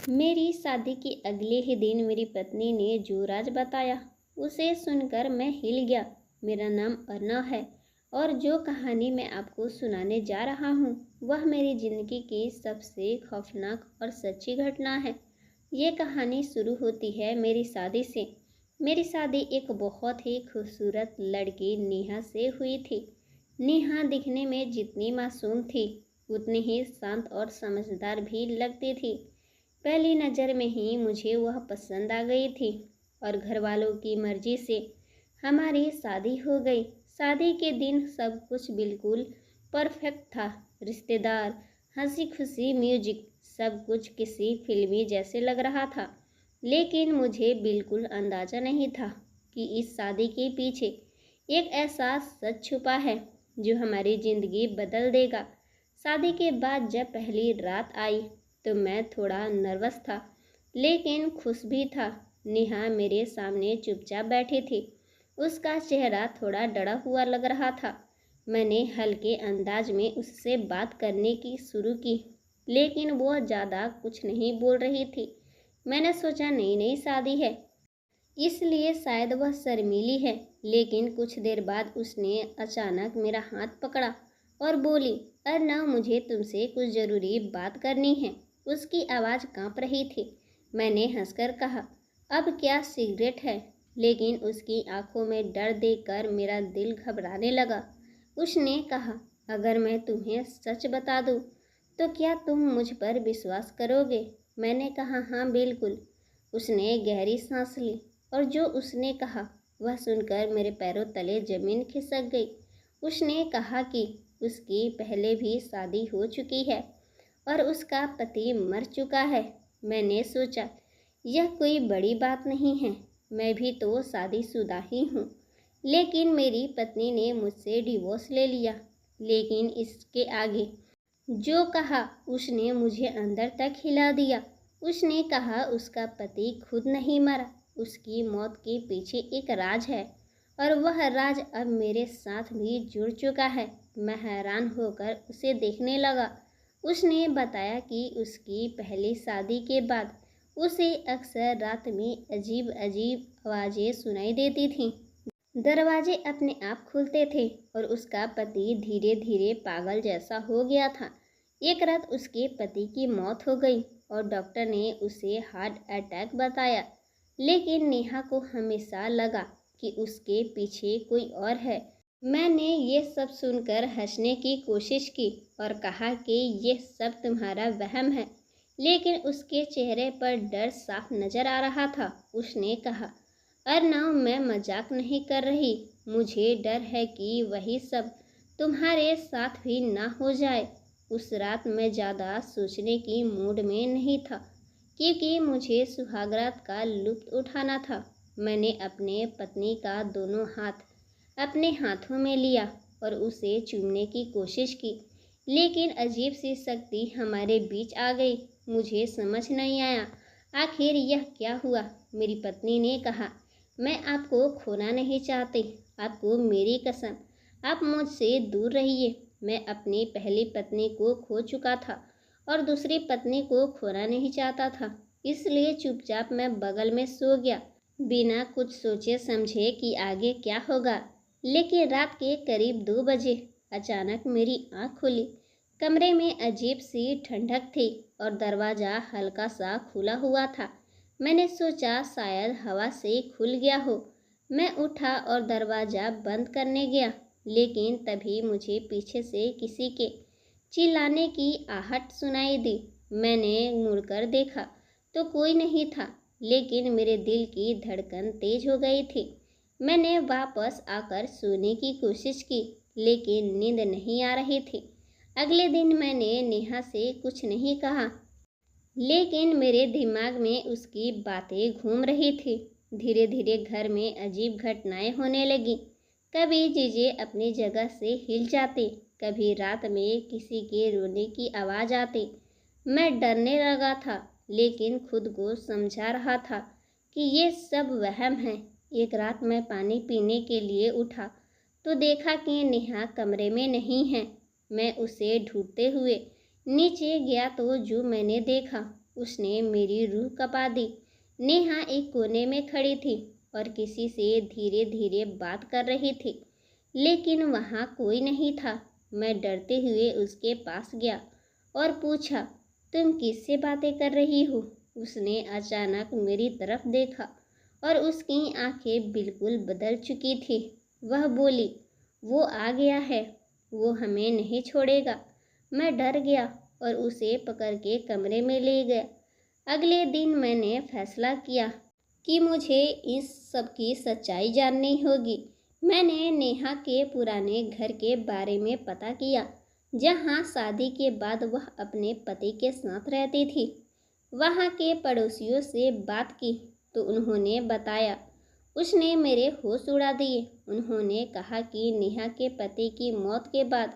मेरी शादी के अगले ही दिन मेरी पत्नी ने जो राज बताया उसे सुनकर मैं हिल गया। मेरा नाम अर्णव है और जो कहानी मैं आपको सुनाने जा रहा हूँ वह मेरी ज़िंदगी की सबसे खौफनाक और सच्ची घटना है। ये कहानी शुरू होती है मेरी शादी से। मेरी शादी एक बहुत ही खूबसूरत लड़की नेहा से हुई थी। नेहा दिखने में जितनी मासूम थी उतनी ही शांत और समझदार भी लगती थी। पहली नज़र में ही मुझे वह पसंद आ गई थी और घर वालों की मर्जी से हमारी शादी हो गई। शादी के दिन सब कुछ बिल्कुल परफेक्ट था। रिश्तेदार, हंसी खुशी, म्यूजिक, सब कुछ किसी फिल्मी जैसे लग रहा था। लेकिन मुझे बिल्कुल अंदाज़ा नहीं था कि इस शादी के पीछे एक ऐसा सच छुपा है जो हमारी ज़िंदगी बदल देगा। शादी के बाद जब पहली रात आई तो मैं थोड़ा नर्वस था लेकिन खुश भी था। नेहा मेरे सामने चुपचाप बैठी थी। उसका चेहरा थोड़ा डरा हुआ लग रहा था। मैंने हल्के अंदाज में उससे बात करने की शुरू की लेकिन वो ज़्यादा कुछ नहीं बोल रही थी। मैंने सोचा नई नई शादी है इसलिए शायद वह शर्मीली है, लेकिन कुछ देर बाद उसने अचानक मेरा हाथ पकड़ा और बोली, अर्णव, मुझे तुमसे कुछ ज़रूरी बात करनी है। उसकी आवाज़ कांप रही थी। मैंने हंसकर कहा, अब क्या सिगरेट है? लेकिन उसकी आंखों में डर देखकर मेरा दिल घबराने लगा। उसने कहा, अगर मैं तुम्हें सच बता दूं, तो क्या तुम मुझ पर विश्वास करोगे? मैंने कहा, हाँ बिल्कुल। उसने गहरी सांस ली और जो उसने कहा वह सुनकर मेरे पैरों तले जमीन खिसक गई। उसने कहा कि उसकी पहले भी शादी हो चुकी है और उसका पति मर चुका है। मैंने सोचा यह कोई बड़ी बात नहीं है, मैं भी तो शादीशुदा ही हूँ। लेकिन मेरी पत्नी ने मुझसे डिवोर्स ले लिया। लेकिन इसके आगे जो कहा उसने मुझे अंदर तक हिला दिया। उसने कहा उसका पति खुद नहीं मरा, उसकी मौत के पीछे एक राज है और वह राज अब मेरे साथ भी जुड़ चुका है। मैं हैरान होकर उसे देखने लगा। उसने बताया कि उसकी पहली शादी के बाद उसे अक्सर रात में अजीब अजीब आवाज़ें सुनाई देती थीं। दरवाजे अपने आप खुलते थे और उसका पति धीरे धीरे पागल जैसा हो गया था। एक रात उसके पति की मौत हो गई और डॉक्टर ने उसे हार्ट अटैक बताया। लेकिन नेहा को हमेशा लगा कि उसके पीछे कोई और है। मैंने ये सब सुनकर हंसने की कोशिश की और कहा कि ये सब तुम्हारा वहम है, लेकिन उसके चेहरे पर डर साफ नजर आ रहा था। उसने कहा, अर्णव, मैं मजाक नहीं कर रही। मुझे डर है कि वही सब तुम्हारे साथ भी ना हो जाए। उस रात मैं ज़्यादा सोचने की मूड में नहीं था क्योंकि मुझे सुहागरात का लुत्फ उठाना था। मैंने अपने पत्नी का दोनों हाथ अपने हाथों में लिया और उसे चूमने की कोशिश की, लेकिन अजीब सी शक्ति हमारे बीच आ गई। मुझे समझ नहीं आया आखिर यह क्या हुआ। मेरी पत्नी ने कहा, मैं आपको खोना नहीं चाहती, आपको मेरी कसम, आप मुझसे दूर रहिए। मैं अपनी पहली पत्नी को खो चुका था और दूसरी पत्नी को खोना नहीं चाहता था, इसलिए चुपचाप मैं बगल में सो गया बिना कुछ सोचे समझे कि आगे क्या होगा। लेकिन रात के करीब 2 बजे अचानक मेरी आँख खुली। कमरे में अजीब सी ठंडक थी और दरवाज़ा हल्का सा खुला हुआ था। मैंने सोचा शायद हवा से खुल गया हो। मैं उठा और दरवाज़ा बंद करने गया, लेकिन तभी मुझे पीछे से किसी के चिल्लाने की आहट सुनाई दी। मैंने मुड़कर देखा तो कोई नहीं था, लेकिन मेरे दिल की धड़कन तेज हो गई थी। मैंने वापस आकर सोने की कोशिश की, लेकिन नींद नहीं आ रही थी। अगले दिन मैंने नेहा से कुछ नहीं कहा, लेकिन मेरे दिमाग में उसकी बातें घूम रही थी। धीरे धीरे घर में अजीब घटनाएं होने लगी। कभी चीज़ें अपनी जगह से हिल जाती, कभी रात में किसी के रोने की आवाज़ आती। मैं डरने लगा था, लेकिन खुद को समझा रहा था कि ये सब वहम है। एक रात मैं पानी पीने के लिए उठा तो देखा कि नेहा कमरे में नहीं है। मैं उसे ढूंढते हुए नीचे गया तो जो मैंने देखा उसने मेरी रूह कँपा दी। नेहा एक कोने में खड़ी थी और किसी से धीरे धीरे बात कर रही थी, लेकिन वहाँ कोई नहीं था। मैं डरते हुए उसके पास गया और पूछा, तुम किससे बातें कर रही हो? उसने अचानक मेरी तरफ देखा और उसकी आंखें बिल्कुल बदल चुकी थी। वह बोली, वो आ गया है, वो हमें नहीं छोड़ेगा। मैं डर गया और उसे पकड़ के कमरे में ले गया। अगले दिन मैंने फैसला किया कि मुझे इस सब की सच्चाई जाननी होगी। मैंने नेहा के पुराने घर के बारे में पता किया, जहाँ शादी के बाद वह अपने पति के साथ रहती थी। वहाँ के पड़ोसियों से बात की तो उन्होंने बताया। उसने मेरे होश उड़ा दिए। उन्होंने कहा कि नेहा के पति की मौत के बाद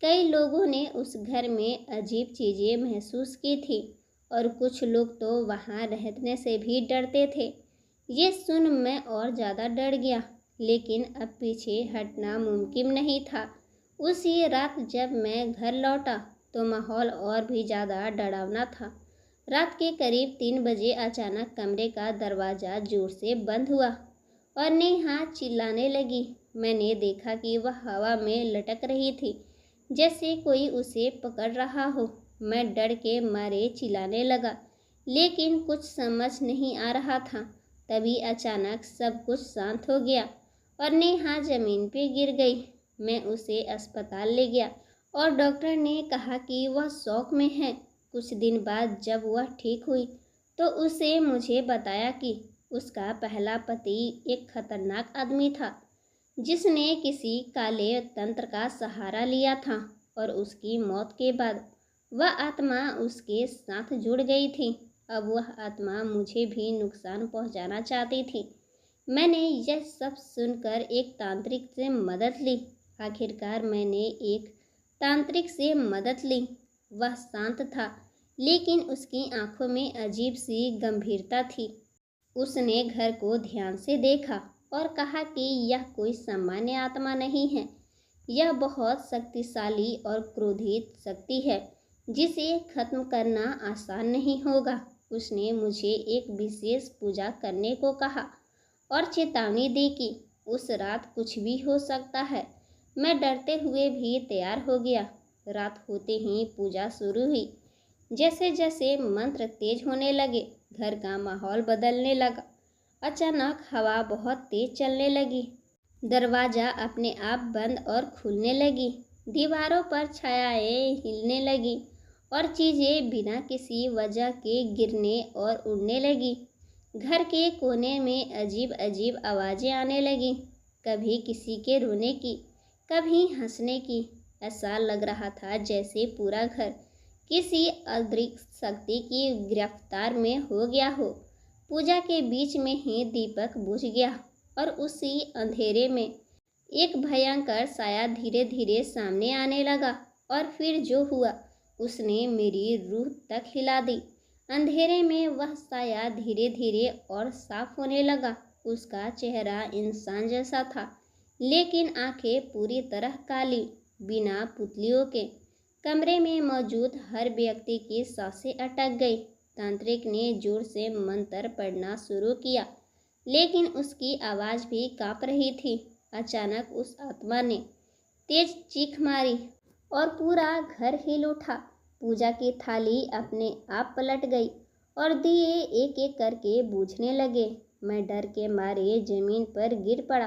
कई लोगों ने उस घर में अजीब चीज़ें महसूस की थी और कुछ लोग तो वहाँ रहने से भी डरते थे। ये सुन मैं और ज़्यादा डर गया, लेकिन अब पीछे हटना मुमकिन नहीं था। उसी रात जब मैं घर लौटा तो माहौल और भी ज़्यादा डरावना था। रात के करीब 3 बजे अचानक कमरे का दरवाज़ा जोर से बंद हुआ और नेहा चिल्लाने लगी। मैंने देखा कि वह हवा में लटक रही थी, जैसे कोई उसे पकड़ रहा हो। मैं डर के मारे चिल्लाने लगा, लेकिन कुछ समझ नहीं आ रहा था। तभी अचानक सब कुछ शांत हो गया और नेहा जमीन पे गिर गई। मैं उसे अस्पताल ले गया और डॉक्टर ने कहा कि वह शॉक में है। कुछ दिन बाद जब वह ठीक हुई तो उसे मुझे बताया कि उसका पहला पति एक खतरनाक आदमी था, जिसने किसी काले तंत्र का सहारा लिया था और उसकी मौत के बाद वह आत्मा उसके साथ जुड़ गई थी। अब वह आत्मा मुझे भी नुकसान पहुंचाना चाहती थी। मैंने यह सब सुनकर एक तांत्रिक से मदद ली। आखिरकार मैंने एक तांत्रिक से मदद ली। वह शांत था, लेकिन उसकी आंखों में अजीब सी गंभीरता थी। उसने घर को ध्यान से देखा और कहा कि यह कोई सामान्य आत्मा नहीं है, यह बहुत शक्तिशाली और क्रोधित शक्ति है, जिसे खत्म करना आसान नहीं होगा। उसने मुझे एक विशेष पूजा करने को कहा और चेतावनी दी कि उस रात कुछ भी हो सकता है। मैं डरते हुए भी तैयार हो गया। रात होते ही पूजा शुरू हुई। जैसे जैसे मंत्र तेज होने लगे, घर का माहौल बदलने लगा। अचानक हवा बहुत तेज चलने लगी। दरवाज़ा अपने आप बंद और खुलने लगी। दीवारों पर छायाएं हिलने लगी और चीज़ें बिना किसी वजह के गिरने और उड़ने लगी। घर के कोने में अजीब अजीब आवाज़ें आने लगीं, कभी किसी के रोने की, कभी हंसने की। ऐसा लग रहा था जैसे पूरा घर किसी अदृश्य शक्ति की गिरफ्तार में हो गया हो। पूजा के बीच में ही दीपक बुझ गया और उसी अंधेरे में एक भयंकर साया धीरे धीरे सामने आने लगा। और फिर जो हुआ उसने मेरी रूह तक हिला दी। अंधेरे में वह साया धीरे धीरे और साफ होने लगा। उसका चेहरा इंसान जैसा था, लेकिन आंखें पूरी तरह काली, बिना पुतलियों के। कमरे में मौजूद हर व्यक्ति की सांसें अटक गई। तांत्रिक ने जोर से मंत्र पढ़ना शुरू किया, लेकिन उसकी आवाज़ भी कांप रही थी। अचानक उस आत्मा ने तेज चीख मारी और पूरा घर हिल उठा। पूजा की थाली अपने आप पलट गई और दिए एक एक करके बुझने लगे। मैं डर के मारे जमीन पर गिर पड़ा।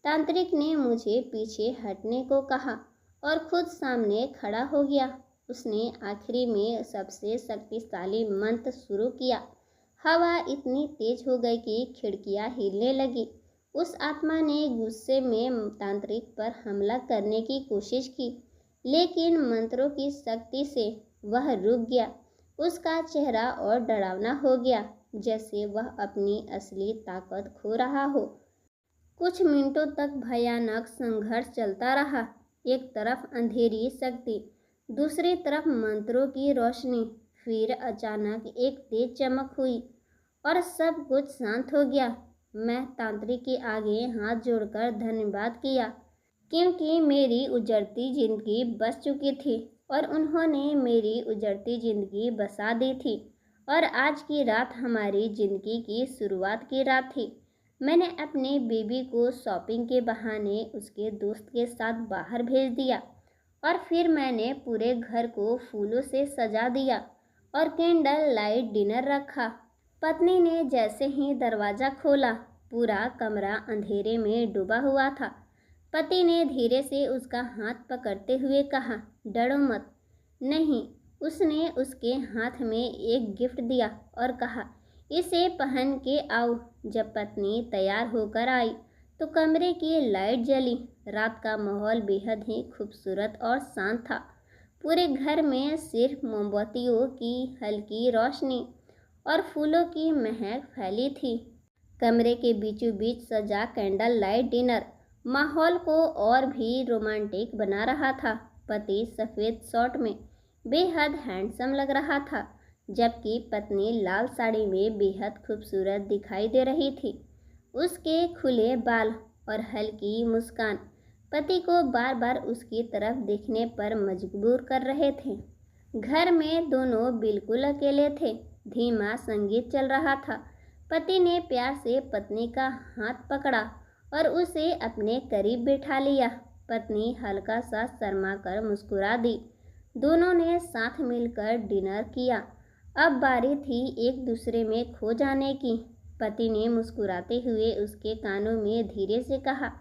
तांत्रिक ने मुझे पीछे हटने को कहा और खुद सामने खड़ा हो गया। उसने आखिरी में सबसे शक्तिशाली मंत्र शुरू किया। हवा इतनी तेज हो गई कि खिड़कियां हिलने लगी। उस आत्मा ने गुस्से में तांत्रिक पर हमला करने की कोशिश की, लेकिन मंत्रों की शक्ति से वह रुक गया। उसका चेहरा और डरावना हो गया, जैसे वह अपनी असली ताकत खो रहा हो। कुछ मिनटों तक भयानक संघर्ष चलता रहा। एक तरफ अंधेरी शक्ति, दूसरी तरफ मंत्रों की रोशनी। फिर अचानक एक तेज चमक हुई और सब कुछ शांत हो गया। मैं तांत्रिक के आगे हाथ जोड़कर धन्यवाद किया, क्योंकि मेरी उजड़ती जिंदगी बच चुकी थी और उन्होंने मेरी उजड़ती जिंदगी बसा दी थी। और आज की रात हमारी ज़िंदगी की शुरुआत की रात थी। मैंने अपने बेबी को शॉपिंग के बहाने उसके दोस्त के साथ बाहर भेज दिया और फिर मैंने पूरे घर को फूलों से सजा दिया और कैंडल लाइट डिनर रखा। पत्नी ने जैसे ही दरवाज़ा खोला, पूरा कमरा अंधेरे में डूबा हुआ था। पति ने धीरे से उसका हाथ पकड़ते हुए कहा, डरो मत। नहीं, उसने उसके हाथ में एक गिफ्ट दिया और कहा, इसे पहन के आओ। जब पत्नी तैयार होकर आई तो कमरे की लाइट जली। रात का माहौल बेहद ही खूबसूरत और शांत था। पूरे घर में सिर्फ मोमबत्तियों की हल्की रोशनी और फूलों की महक फैली थी। कमरे के बीचों बीच सजा कैंडल लाइट डिनर माहौल को और भी रोमांटिक बना रहा था। पति सफ़ेद शर्ट में बेहद हैंडसम लग रहा था, जबकि पत्नी लाल साड़ी में बेहद खूबसूरत दिखाई दे रही थी। उसके खुले बाल और हल्की मुस्कान पति को बार बार उसकी तरफ देखने पर मजबूर कर रहे थे। घर में दोनों बिल्कुल अकेले थे। धीमा संगीत चल रहा था। पति ने प्यार से पत्नी का हाथ पकड़ा और उसे अपने करीब बिठा लिया। पत्नी हल्का सा शर्मा कर मुस्कुरा दी। दोनों ने साथ मिलकर डिनर किया। अब बारी थी एक दूसरे में खो जाने की। पति ने मुस्कुराते हुए उसके कानों में धीरे से कहा,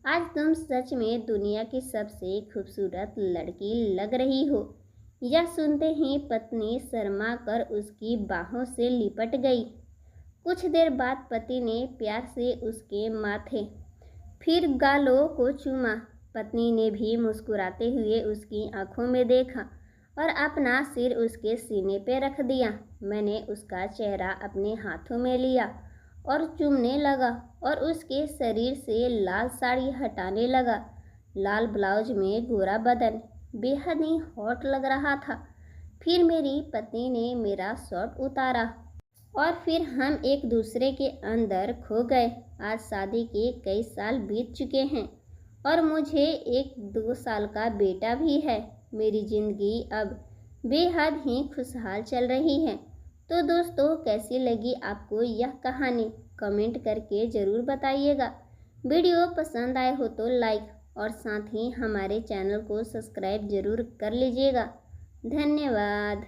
आज तुम सच में दुनिया की सबसे खूबसूरत लड़की लग रही हो। यह सुनते ही पत्नी शर्मा कर उसकी बाहों से लिपट गई। कुछ देर बाद पति ने प्यार से उसके माथे फिर गालों को चूमा। पत्नी ने भी मुस्कुराते हुए उसकी आंखों में देखा और अपना सिर उसके सीने पे रख दिया। मैंने उसका चेहरा अपने हाथों में लिया और चूमने लगा और उसके शरीर से लाल साड़ी हटाने लगा। लाल ब्लाउज में गोरा बदन बेहद ही हॉट लग रहा था। फिर मेरी पत्नी ने मेरा शर्ट उतारा और फिर हम एक दूसरे के अंदर खो गए। आज शादी के कई साल बीत चुके हैं और मुझे एक 2 साल का बेटा भी है। मेरी ज़िंदगी अब बेहद ही खुशहाल चल रही है। तो दोस्तों, कैसी लगी आपको यह कहानी? कमेंट करके ज़रूर बताइएगा। वीडियो पसंद आए हो तो लाइक और साथ ही हमारे चैनल को सब्सक्राइब ज़रूर कर लीजिएगा। धन्यवाद।